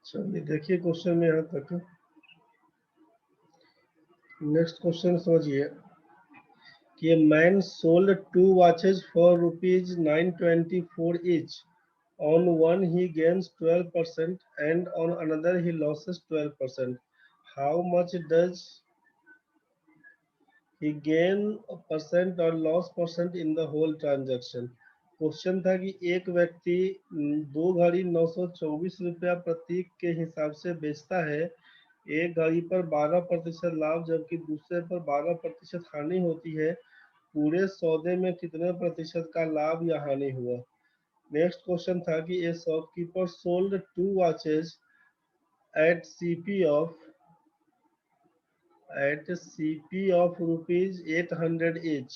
चलिए देखिए क्वेश्चन में यहाँ तक। नेक्स्ट क्वेश्चन समझिए कि a man sold two watches for rupees 924 each. On one he gains 12% and on another he loses 12%. How much does he gain percent or loss percent in the whole transaction? Question था कि एक व्यक्ति दो घड़ी 924 रुपया प्रतीक के हिसाब से बेचता है। एक घड़ी पर 12% लाभ जबकि दूसरे पर 12% हानि होती है। पूरे सौदे में कितने प्रतिशत का लाभ या हानि हुआ? नेक्स्ट क्वेश्चन था कि a shopkeeper sold two watches at CP of rupees 800 each.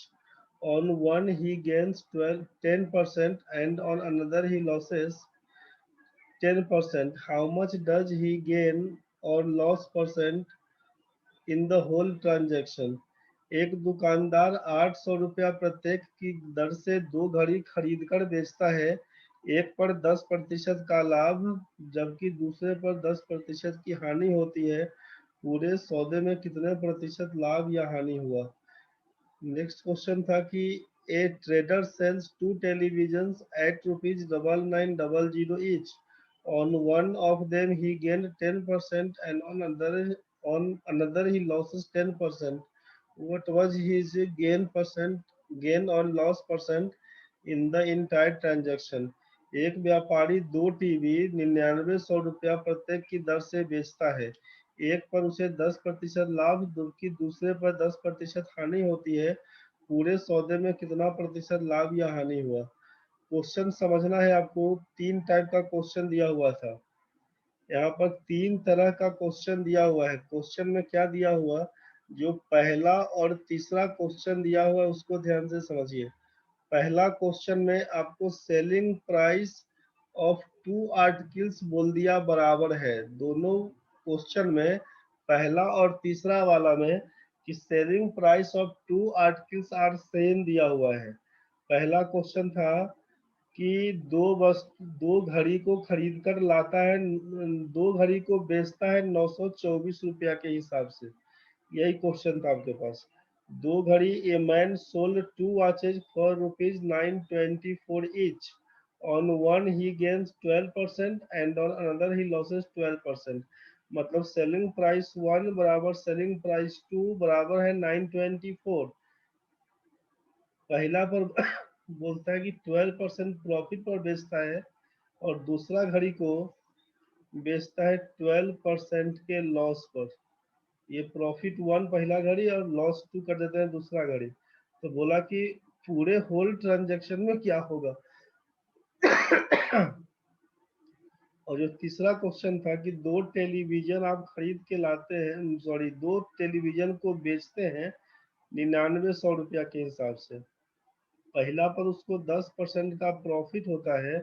On one he gains 10% and on another he loses 10%. How much does he gain or loss percent in the whole transaction? एक दुकानदार 800 रुपया प्रत्येक की दर से दो घड़ी खरीद कर बेचता है। एक पर 10% का लाभ जबकि दूसरे पर 10% की हानि होती है। पूरे सौदे में कितने प्रतिशत लाभ या हानि हुआ? नेक्स्ट क्वेश्चन था कि a trader sells two televisions at ₹9900 each. On one of them he gained 10% and on another he loses 10%. What was his gain or loss percent in the entire transaction? एक व्यापारी दो TV 9900 रुपया प्रत्येक की दर से बेचता है। एक पर उसे 10% लाभ जबकि दूसरे पर 10% हानि होती है। पूरे सौदे में कितना प्रतिशत लाभ या हानि हुआ? क्वेश्चन समझना है आपको। तीन टाइप का क्वेश्चन दिया हुआ था। यहाँ पर तीन तरह का क्वेश्चन दिया हुआ है। क्वेश्चन में क्या दिया हुआ, जो पहला और तीसरा क्वेश्चन दिया हुआ है उसको ध्यान से समझिए। पहला क्वेश्चन में आपको selling price of two articles बोल दिया बराबर है। दोनों क्वेश्चन में पहला और तीसरा वाला में कि selling price of two articles are same दिया हुआ है। पहला क्वेश्चन था कि दो घड़ी को खरीद कर लाता है, दो घड़ी को बेचता है 924 रुपया के हिसाब से। यही क्वेश्चन था आपके पास। दो घड़ी a man sold two watches for rupees 924 each. On one he gains 12% and on another he loses 12%. मतलब सेलिंग प्राइस 1 बराबर सेलिंग प्राइस 2 बराबर है 924। पहला पर बोलता है कि 12% प्रॉफिट पर बेचता है और दूसरा घड़ी को बेचता है 12% के लॉस पर। ये प्रॉफिट 1 पहला घड़ी और लॉस 2 कर देते हैं दूसरा घड़ी। तो बोला कि पूरे होल ट्रांजैक्शन में क्या होगा। और जो तीसरा क्वेश्चन था कि दो टेलीविजन आप खरीद के लाते हैं, सॉरी, दो टेलीविजन को बेचते हैं 9900 रुपया के हिसाब से। पहला पर उसको 10% का प्रॉफिट होता है,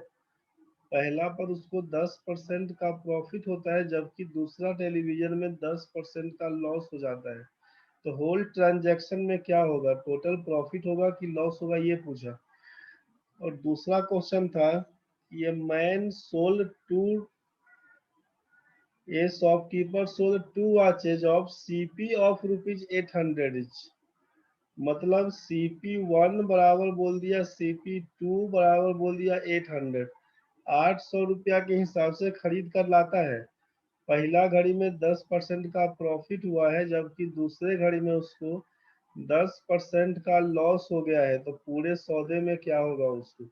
पहला पर उसको 10% का प्रॉफिट होता है जबकि दूसरा टेलीविजन में 10% का लॉस हो जाता है। तो होल ट्रांजैक्शन में क्या होगा, टोटल प्रॉफिट होगा कि लॉस होगा, ये पूछा। और दूसरा क्वेश्चन था ये man sold to a shopkeeper sold two watches of CP of rupees 800 each. मतलब CP1 बराबर बोल दिया, CP2 बराबर बोल दिया 800। 800 रुपया के हिसाब से खरीद कर लाता है। पहला घड़ी में 10% का प्रॉफिट हुआ है जबकि दूसरे घड़ी में उसको 10% का लॉस हो गया है। तो पूरे सौदे में क्या होगा, उसको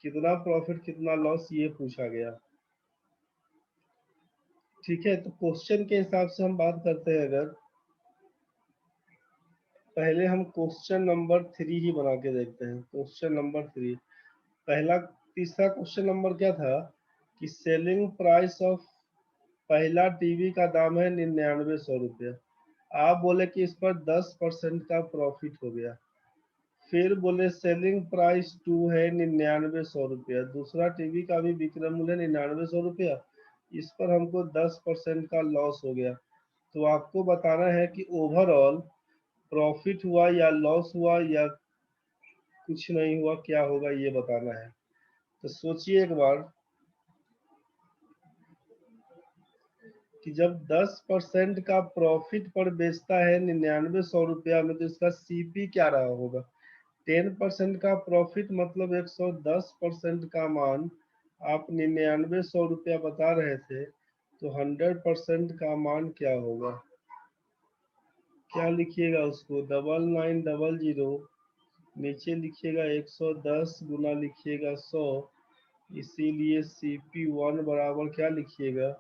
कितना प्रॉफिट कितना लॉस, ये पूछा गया। ठीक है, तो क्वेश्चन के हिसाब से हम बात करते हैं। अगर पहले हम क्वेश्चन नंबर 3 ही बना के देखते हैं। क्वेश्चन नंबर 3 पहला, तीसरा क्वेश्चन नंबर क्या था कि सेलिंग प्राइस ऑफ पहला टीवी का दाम है 9900 रुपया। आप बोले कि इस पर 10% का प्रॉफिट हो गया। फिर बोले सेलिंग प्राइस 2 है 9900 रुपया। दूसरा टीवी का भी विक्रय मूल्य 9900 रुपया, इस पर हमको 10% का लॉस हो गया। तो आपको बताना है कि ओवरऑल प्रॉफिट हुआ या लॉस हुआ या कुछ नहीं हुआ, क्या होगा ये बताना है। तो सोचिए एक बार, कि जब 10% का प्रॉफिट पर बेचता है 9900 रुपया में, तो इसका सीपी क्या रहा होगा। 10% का प्रॉफिट मतलब 110% का मान आप 9900 रुपया बता रहे थे, तो 100% का मान क्या होगा। क्या लिखिएगा उसको, 9900, नीचे लिखिएगा 110 गुना लिखिएगा 100, इसीलिए CP1 बराबर क्या लिखिएगा,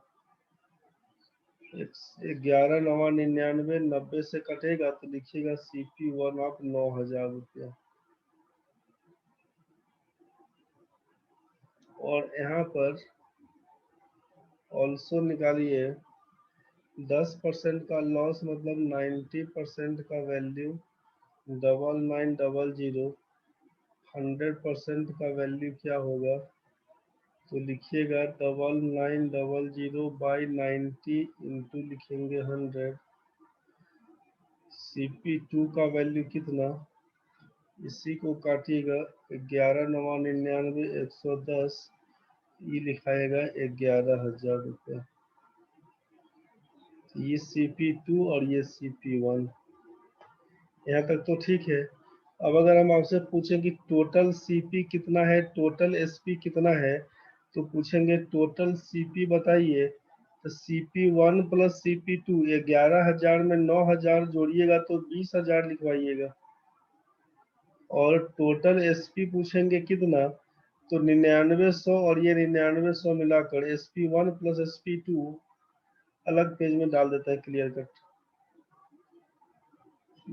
11 9 99, 90 से कटेगा तो लिखिएगा CP1 आप 9000 रुपया। और यहाँ पर ऑल्सो निकालिए, 10% का लॉस मतलब 90% का वैल्यू, 9900, 100% का वैल्यू क्या होगा, तो लिखिएगा 9900 बाई 90 इंटू लिखेंगे 100। CP2 का वैल्यू कितना, इसी को काटिएगा, 11 9 99, 110, ये लिखाएगा 11000 रुपया। ये CP2 और ये CP1, यहाँ तक तो ठीक है। अब अगर हम आपसे पूछें कि टोटल CP कितना है, टोटल SP कितना है, तो पूछेंगे टोटल CP बताइए, तो CP1 प्लस CP2, 11000 में 9000 जोड़िएगा तो 20000 लिखवाइएगा। और टोटल SP पूछेंगे कितना, तो 9900 और ये 9900 मिलाकर SP1 प्लस SP2 अलग पेज में डाल देता है क्लियर कट।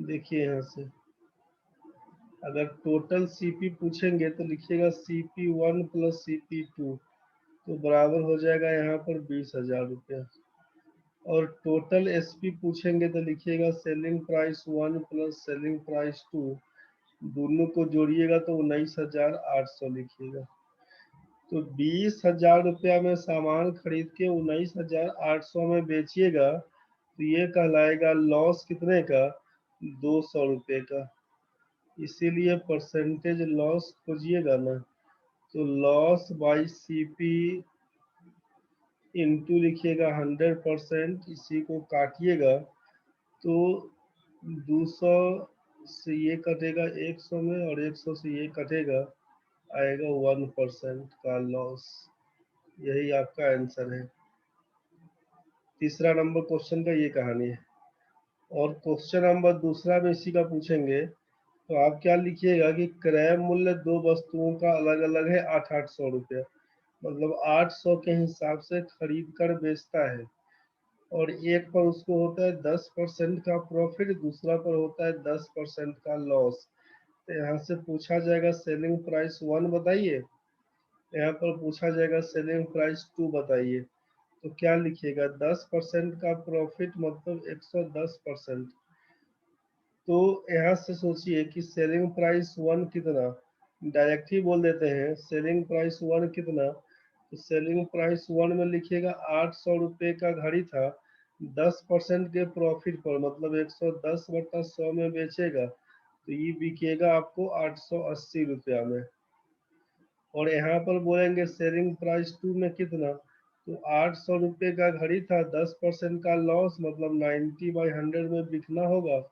देखिए यहाँ से अगर टोटल CP पूछेंगे तो लिखिएगा CP1 प्लस CP2, तो बराबर हो जाएगा यहाँ पर 20000 रुपया। और टोटल SP पूछेंगे तो लिखिएगा selling price 1 plus selling price 2, दोनों को जोड़िएगा तो 19800 लिखिएगा। तो 20000 रुपया में सामान खरीद के 19800 में बेचिएगा, तो ये कहलाएगा लॉस कितने का, 200 रुपये का। इसीलिए परसेंटेज लॉस खोजिएगा ना, तो लॉस बाई CP इंटू लिखिएगा 100%, इसी को काटिएगा तो 200 से ये कटेगा 100 में, और 100 से ये कटेगा, आएगा 1% का लॉस। यही आपका आंसर है। तीसरा नंबर क्वेश्चन का ये कहानी है। और क्वेश्चन नंबर दूसरा में इसी का पूछेंगे, तो आप क्या लिखिएगा कि क्रय मूल्य दो वस्तुओं का अलग अलग है 800 मतलब 800 के हिसाब से खरीद कर बेचता है, और एक पर उसको होता है 10% का प्रॉफिट, दूसरा पर होता है 10% का लॉस। तो यहाँ से पूछा जाएगा सेलिंग प्राइस 1 बताइए, यहाँ पर पूछा जाएगा सेलिंग प्राइस 2 बताइए। तो क्या लिखिएगा, 10% का प्रॉफिट मतलब 110%। तो यहाँ से सोचिए कि सेलिंग प्राइस 1 कितना, डायरेक्ट ही बोल देते हैं सेलिंग प्राइस 1 कितना, तो सेलिंग प्राइस 1 में लिखिएगा 800 रुपये का घड़ी था, 10% के प्रॉफिट पर मतलब 110/100 में बेचेगा, तो ये बिकेगा आपको 880 रुपया में। और यहाँ पर बोलेंगे सेलिंग प्राइस 2 में कितना, तो 800 रुपये का घड़ी था, 10% का लॉस मतलब 90/100 में बिकना होगा।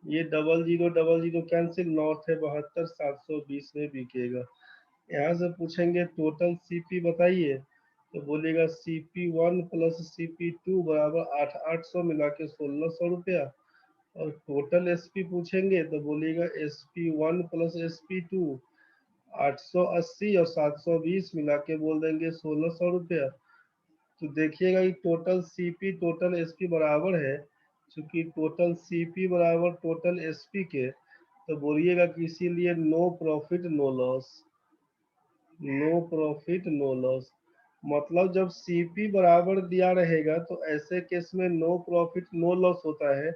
ये डबल जीरो कैंसिल, 9 × 72 720 में बिकेगा। यहाँ से पूछेंगे टोटल CP बताइए, तो बोलेगा CP1 प्लस CP2 बराबर 800 मिला के 1600 रुपया। और टोटल SP पूछेंगे तो बोलेगा SP1 प्लस SP2 880 और 720 मिला के बोल देंगे 1600 रुपया। तो देखिएगा कि टोटल CP टोटल SP बराबर है, क्योंकि टोटल CP बराबर टोटल SP के, तो बोलिएगा कि इसीलिए no profit no loss, no profit no loss. मतलब जब CP बराबर दिया रहेगा तो ऐसे केस में नो प्रॉफिट नो लॉस होता है,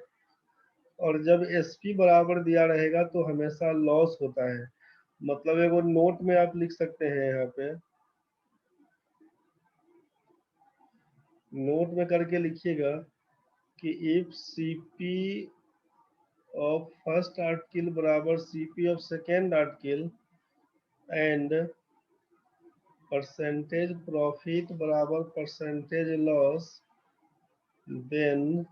और जब SP बराबर दिया रहेगा तो हमेशा लॉस होता है। मतलब एगो नोट में आप लिख सकते हैं, यहाँ पे नोट में करके लिखिएगा कि if CP of first article बराबर CP of second article and percentage profit बराबर percentage loss, then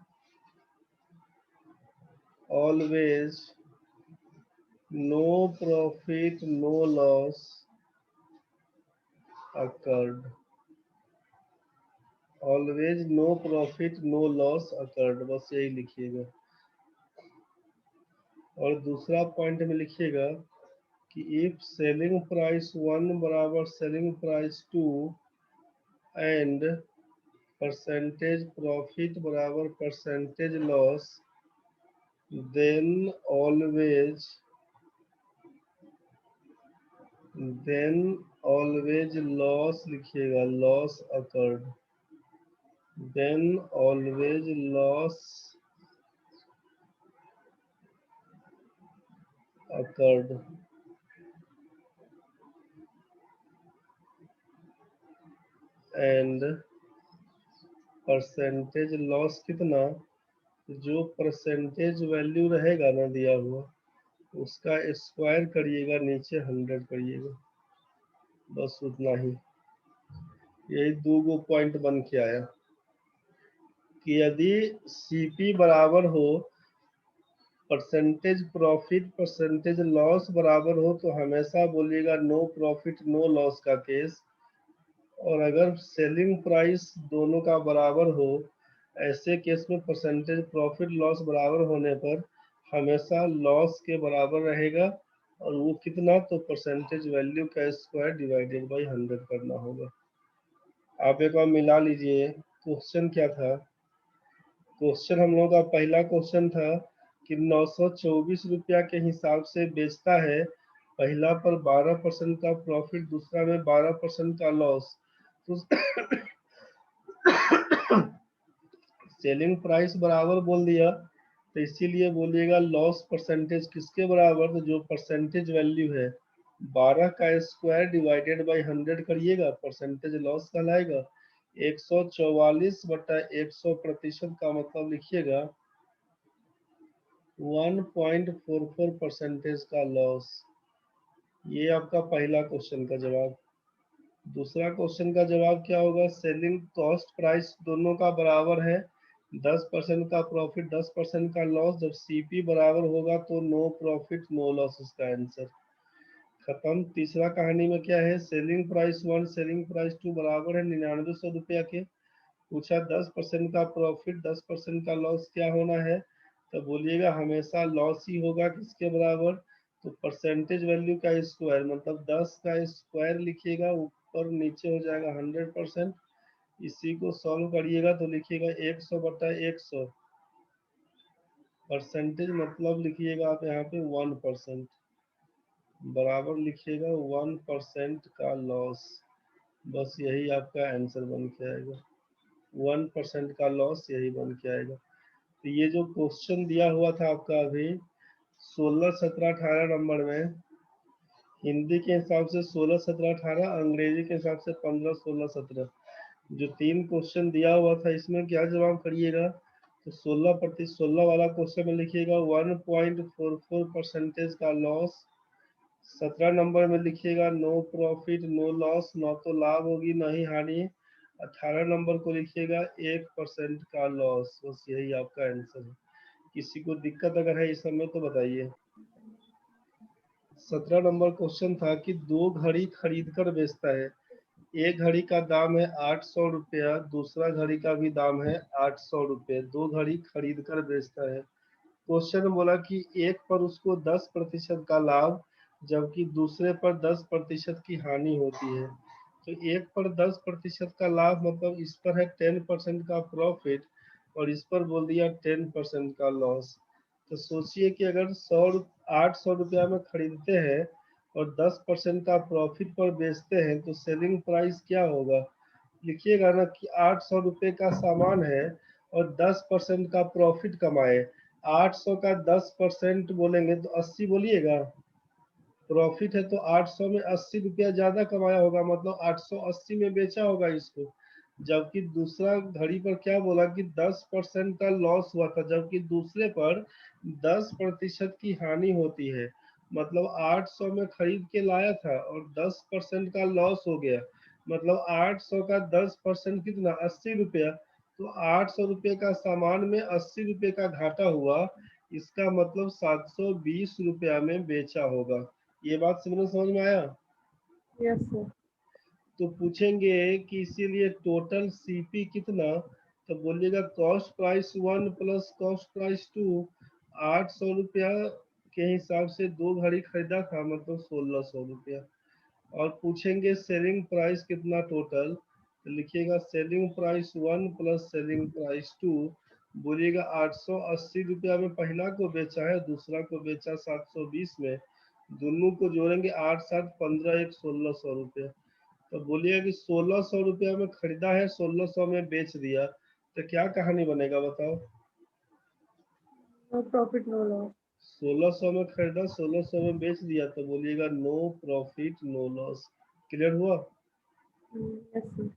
always no profit, no loss occurred. Always no profit, no loss occurred. बस यही लिखिएगा। और दूसरा पॉइंट में लिखिएगा कि इफ सेलिंग प्राइस 1 बराबर selling price 2 and percentage profit बराबर percentage loss, then always loss लिखिएगा, loss occurred. Then always loss occurred. And percentage loss कितना, जो परसेंटेज वैल्यू रहेगा ना दिया हुआ, उसका स्क्वायर करिएगा, नीचे 100 करिएगा। बस उतना ही। यही 2 पॉइंट बन के आया कि यदि सीपी बराबर हो, परसेंटेज प्रॉफिट परसेंटेज लॉस बराबर हो, तो हमेशा बोलिएगा नो प्रॉफिट नो लॉस का केस। और अगर सेलिंग प्राइस दोनों का बराबर हो, ऐसे केस में परसेंटेज प्रॉफिट लॉस बराबर होने पर हमेशा लॉस के बराबर रहेगा। और वो कितना, तो परसेंटेज वैल्यू का स्क्वायर डिवाइडेड बाई 100 करना होगा। आप एक बार मिला लीजिए। क्वेश्चन क्या था? क्वेश्चन हम लोगों का पहला क्वेश्चन था कि 924 रुपया के हिसाब से बेचता है, पहला पर 12% का प्रॉफिट, दूसरा में 12% का लॉस। तो सेलिंग प्राइस बराबर बोल दिया, तो इसीलिए बोलिएगा लॉस परसेंटेज किसके बराबर, तो जो परसेंटेज वैल्यू है 12 का स्क्वायर डिवाइडेड बाई 100 करिएगा, परसेंटेज लॉस कहलाएगा। 144/100 का मतलब लिखिएगा 1.44 परसेंटेज का लॉस। ये आपका पहला क्वेश्चन का जवाब। दूसरा क्वेश्चन का जवाब क्या होगा? सेलिंग कॉस्ट प्राइस दोनों का बराबर है, 10% का प्रॉफिट 10% का लॉस। जब सीपी बराबर होगा तो नो प्रॉफिट नो लॉस, इसका आंसर खत्म। तीसरा कहानी में क्या है? सेलिंग प्राइस 1 सेलिंग प्राइस 2 बराबर है 9900 रुपया के। पूछा 10% का प्रॉफिट 10% का लॉस क्या होना है, तो बोलिएगा हमेशा लॉस ही होगा। किसके बराबर? तो परसेंटेज वैल्यू का स्क्वायर, मतलब 10 का स्क्वायर लिखिएगा, ऊपर नीचे हो जाएगा 100%। इसी को सॉल्व करिएगा तो लिखिएगा 100/100। परसेंटेज मतलब लिखिएगा आप यहाँ पे 1%, बराबर लिखिएगा 1% का लॉस। बस यही आपका आंसर बन के आएगा, 1% का लॉस यही बन के आएगा। तो ये जो क्वेश्चन दिया हुआ था आपका अभी 16, 17, 18 नंबर में, हिंदी के हिसाब से 16, 17, 18, अंग्रेजी के हिसाब से 15, 16, 17, जो 3 क्वेश्चन दिया हुआ था, इसमें क्या जवाब करिएगा? तो 16 वाला क्वेश्चन में लिखिएगा 1.44 परसेंटेज का लॉस। 17 नंबर में लिखिएगा नो प्रॉफिट नो लॉस, ना तो लाभ होगी ना ही हानि। 18 नंबर को लिखिएगा 1% का लॉस। बस यही आपका आंसर है। किसी को दिक्कत अगर है इस समय तो बताइए। 17 नंबर क्वेश्चन था कि 2 घड़ी खरीद कर बेचता है, एक घड़ी का दाम है 800 रुपया, दूसरा घड़ी का भी दाम है 800 रुपये, 2 घड़ी खरीद कर बेचता है। क्वेश्चन बोला कि एक पर उसको 10% का लाभ, जबकि दूसरे पर 10% की हानि होती है। तो एक पर 10% का लाभ मतलब इस पर है 10% का प्रॉफिट, और इस पर बोल दिया 10% का लॉस। तो सोचिए कि अगर 800 रुपया में खरीदते हैं और 10% का प्रॉफिट पर बेचते हैं, तो सेलिंग प्राइस क्या होगा? लिखिएगा ना कि 800 रुपये का सामान है और 10% का प्रॉफिट कमाए। 800 का 10% बोलेंगे तो 80 बोलिएगा। प्रॉफिट है तो 800 में 80 रुपया ज्यादा कमाया होगा, मतलब 880 में बेचा होगा इसको। जबकि दूसरा घड़ी पर क्या बोला कि 10% का लॉस हुआ था, जबकि दूसरे पर 10% की हानि होती है। मतलब 800 में खरीद के लाया था और 10% का लॉस हो गया, मतलब 800 का 10% कितना, 80 रुपया। तो 800 रुपये का सामान में 80 रुपये का घाटा हुआ, इसका मतलब 720 रुपया में बेचा होगा। ये बात समझ में आया? Yes sir. तो पूछेंगे कि इसीलिए टोटल सीपी कितना, तो बोलिएगा cost price 1 plus cost price 2। 800 रुपया के हिसाब से 2 घड़ी खरीदा था, मतलब 1600 रुपया। और पूछेंगे सेलिंग प्राइस कितना टोटल, तो लिखिएगा selling price 1 plus selling price 2। बोलिएगा 880 रुपया में पहला को बेचा है, दूसरा को बेचा 720 में। दोनों को जोड़ेंगे 8 7 15 एक 1600 रुपया। तो बोलिएगा कि 1600 रुपया में खरीदा है, 1600 में बेच दिया, तो क्या कहानी बनेगा बताओ? No profit no loss. 1600 में खरीदा, 1600 में बेच दिया, तो बोलिएगा no profit no loss. Clear हुआ? Yes sir.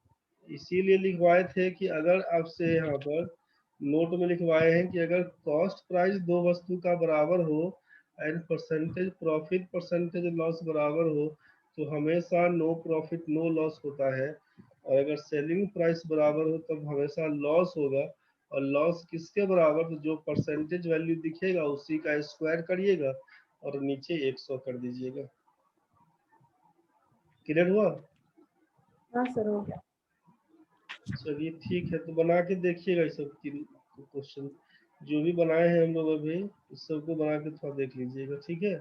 इसीलिए लिखवाए थे कि अगर आपसे यहाँ पर नोट में लिखवाए हैं कि अगर कॉस्ट प्राइस दो वस्तु का बराबर हो and percentage profit percentage loss बराबर हो, तो हमेशा नो प्रॉफिट नो लॉस होता है। और अगर सेलिंग प्राइस बराबर हो तब हमेशा लॉस होगा। और लॉस किसके बराबर, तो जो परसेंटेज वैल्यू दिखेगा उसी का स्क्वायर करिएगा और नीचे 100 कर दीजिएगा। क्लियर हुआ? हाँ सर हो गया। चलिए ठीक है, तो बना के देखिएगा इस सब की क्वेश्चन जो भी बनाए हैं हम लोग अभी, इस सबको बना के थोड़ा देख लीजिएगा, ठीक है?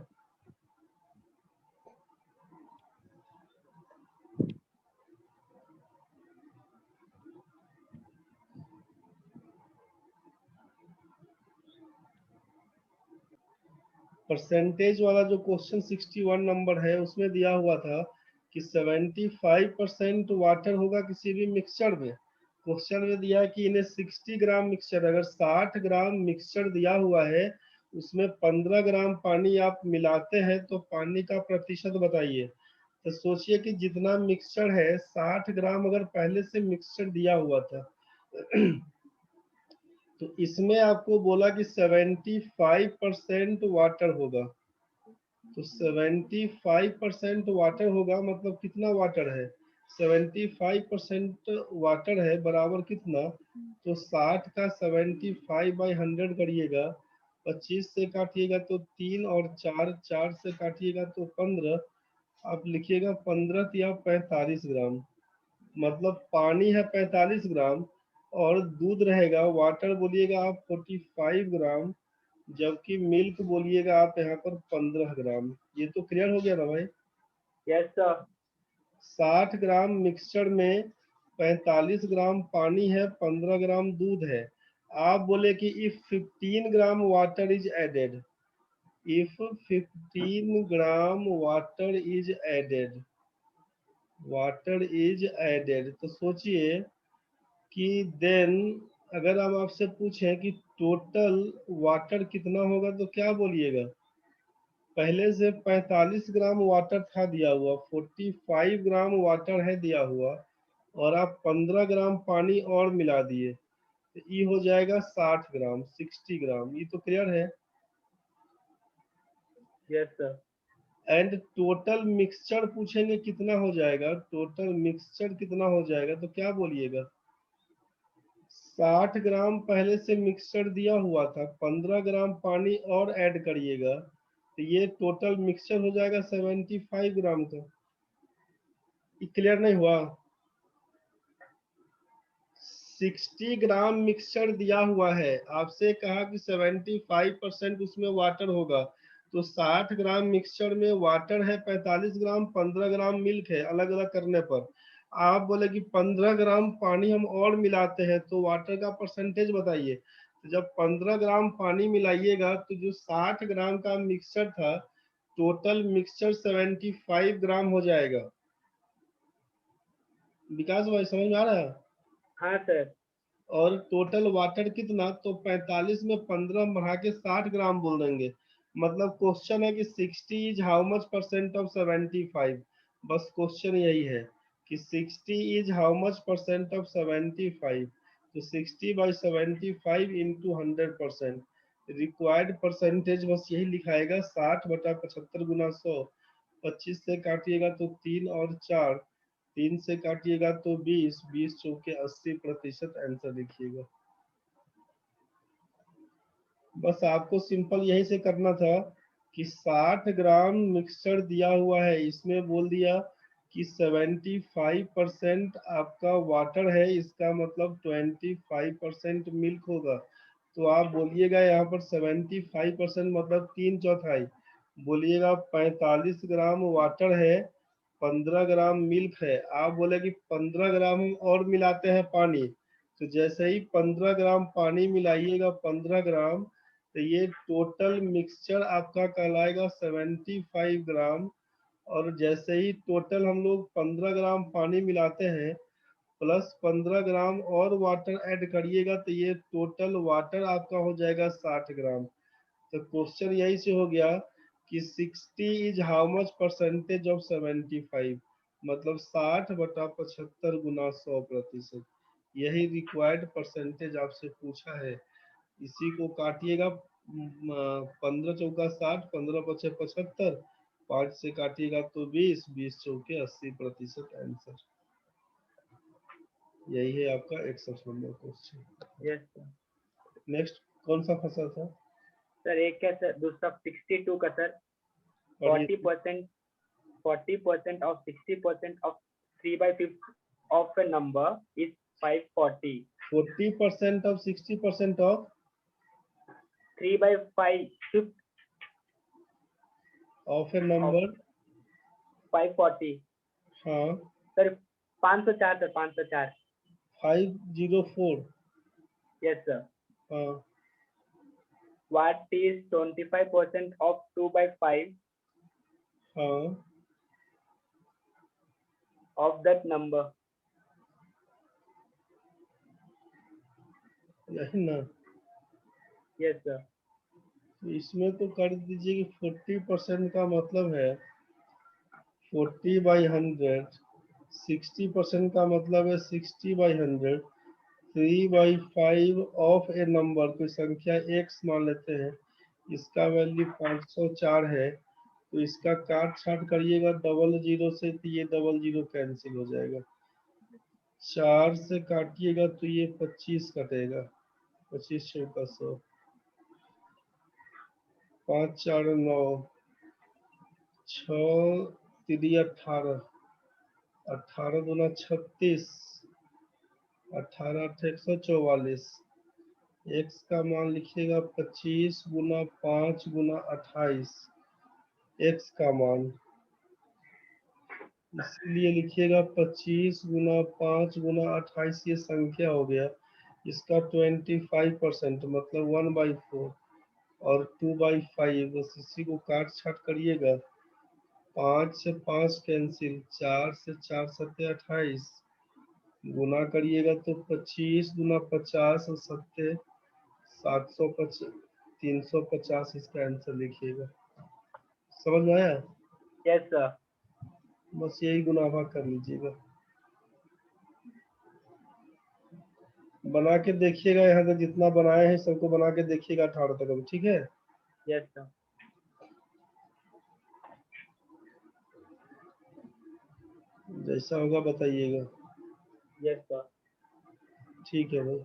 परसेंटेज वाला जो क्वेश्चन 61 नंबर है उसमें दिया हुआ था कि 75% वाटर होगा किसी भी मिक्सचर में। क्वेश्चन में दिया कि इन्हें 60 ग्राम मिक्सचर, अगर 60 ग्राम मिक्सचर दिया हुआ है, उसमें 15 ग्राम पानी आप मिलाते हैं, तो पानी का प्रतिशत बताइए। तो सोचिए कि जितना मिक्सचर है 60 ग्राम अगर पहले से मिक्सचर दिया हुआ था तो इसमें आपको बोला कि 75% वाटर होगा। तो 75% वाटर होगा मतलब कितना वाटर है, 75% वाटर है बराबर कितना, तो 60 का 75/100 करिएगा, 25 से काटिएगा तो 3 और 4, 4 से काटिएगा तो 15। आप लिखिएगा 15 या 45 ग्राम, मतलब पानी है 45 ग्राम और दूध रहेगा वाटर बोलिएगा आप 45 ग्राम, जबकि मिल्क बोलिएगा आप यहाँ पर 15 ग्राम। ये तो क्लियर हो गया ना भाई? Yes sir. 60 ग्राम मिक्सचर में 45 ग्राम पानी है, 15 ग्राम दूध है। आप बोले कि if 15 gram water is added, if 15 gram water is added, तो सोचिए कि देन अगर हम आपसे पूछें कि टोटल वाटर कितना होगा, तो क्या बोलिएगा? पहले से 45 ग्राम वाटर था दिया हुआ, 45 ग्राम वाटर है दिया हुआ, और आप 15 ग्राम पानी और मिला दिए, तो ये हो जाएगा 60 ग्राम, 60 ग्राम। ये तो क्लियर है? Yes sir. And total mixture पूछेंगे कितना हो जाएगा, टोटल मिक्सचर कितना हो जाएगा, तो क्या बोलिएगा? 60 ग्राम पहले से मिक्सचर दिया हुआ था, 15 ग्राम पानी और ऐड करिएगा, तो ये टोटल मिक्सचर हो जाएगा 75 ग्राम का। ये क्लियर नहीं हुआ? 60 ग्राम मिक्सचर दिया हुआ है, आपसे कहा कि 75% उसमें वाटर होगा, तो 60 ग्राम मिक्सचर में वाटर है 45 ग्राम, 15 ग्राम मिल्क है, अलग अलग करने पर आप बोले कि 15 ग्राम पानी हम और मिलाते हैं, तो वाटर का परसेंटेज बताइए। तो जब 15 ग्राम पानी मिलाइएगा तो जो 60 ग्राम का मिक्सचर था, टोटल मिक्सचर 75 ग्राम हो जाएगा। विकास भाई समझ में आ रहा है? हाँ सर। और टोटल वाटर कितना, तो 45 में 15 बढ़ा के 60 ग्राम बोल देंगे। मतलब क्वेश्चन है कि 60 is how much percent of 75। बस क्वेश्चन यही है कि 60 is how much percent of 75। तो 60/75 इंटू 100%। रिक्वायर्ड परसेंटेज बस यही लिखाएगा, 60/75 गुना 100। 25 से काटिएगा तो 3 और 4, 3 से काटिएगा तो 20, 20 चौके 80% आंसर लिखिएगा। बस आपको सिंपल यही से करना था कि 60 ग्राम मिक्सचर दिया हुआ है, इसमें बोल दिया कि 75% आपका वाटर है, इसका मतलब 25% मिल्क होगा। तो आप बोलिएगा यहाँ पर 75% मतलब 3/4, बोलिएगा 45 ग्राम वाटर है, 15 ग्राम मिल्क है। आप बोले कि 15 ग्राम हम और मिलाते हैं पानी, तो जैसे ही 15 ग्राम पानी मिलाइएगा 15 ग्राम, तो ये टोटल मिक्सचर आपका कहलाएगा 75 ग्राम। और जैसे ही टोटल हम लोग 15 ग्राम पानी मिलाते हैं प्लस 15 ग्राम और वाटर ऐड करिएगा, तो ये टोटल वाटर आपका हो जाएगा 60 ग्राम। तो क्वेश्चन यही से हो गया कि 60 is how much percentage of 75, मतलब 60/75 गुना 100%। यही रिक्वायर्ड परसेंटेज आपसे पूछा है। इसी को काटिएगा, 15 चौका 60, 15 पचे 75, 5 से काटिएगा तो 20, 20 चौके 80% आंसर। यही है आपका 61 number question. Yes sir. Next कौन सा फंसा था? सर एक है सर दूसरा 62 का सर। पढ़िए। 40% of 60% of 3/5 of a number is 540. 40% of 60% of 3/5 of a number। 540 हाँ, सर 504 सर 504। 504। Yes sir. हाँ, What is 25% of 2/5 हाँ, of that number? यही ना। Yes sir. तो इसमें तो कर दीजिए कि 40% का मतलब है 40/100, 60% का मतलब है 60/100, 3/5 ऑफ ए नंबर, कोई संख्या x मान लेते हैं, इसका वैल्यू 504 है, तो इसका काट छाट करिएगा 00 से, तो ये 00 कैंसिल हो जाएगा। 4 से काटिएगा तो ये 25 कटेगा, 25 चौका 100, 5 4 9, 6 3 18, 18 दूना 36, 18 8 144। x का मान लिखिएगा 25 गुना 5 गुना 28, x का मान, इसलिए लिखिएगा 25 गुना 5 गुना 28, ये संख्या हो गया। इसका 25% मतलब 1/4 और 2/5, बस इसी को काट छाट करिएगा। 5 से 5 कैंसिल, 4 से 4 सत्ते 28, गुना करिएगा तो 25 गुना 50 और सत्ते 750, 350 इसका आंसर लिखिएगा। समझ में आया? Yes sir. बस यही गुना भाग कर लीजिएगा। बना के देखिएगा, यहाँ तक जितना बनाए हैं सबको बना के देखिएगा 18 तक अभी, ठीक है? Yes sir. जैसा होगा बताइएगा। Yes sir. ठीक है भाई।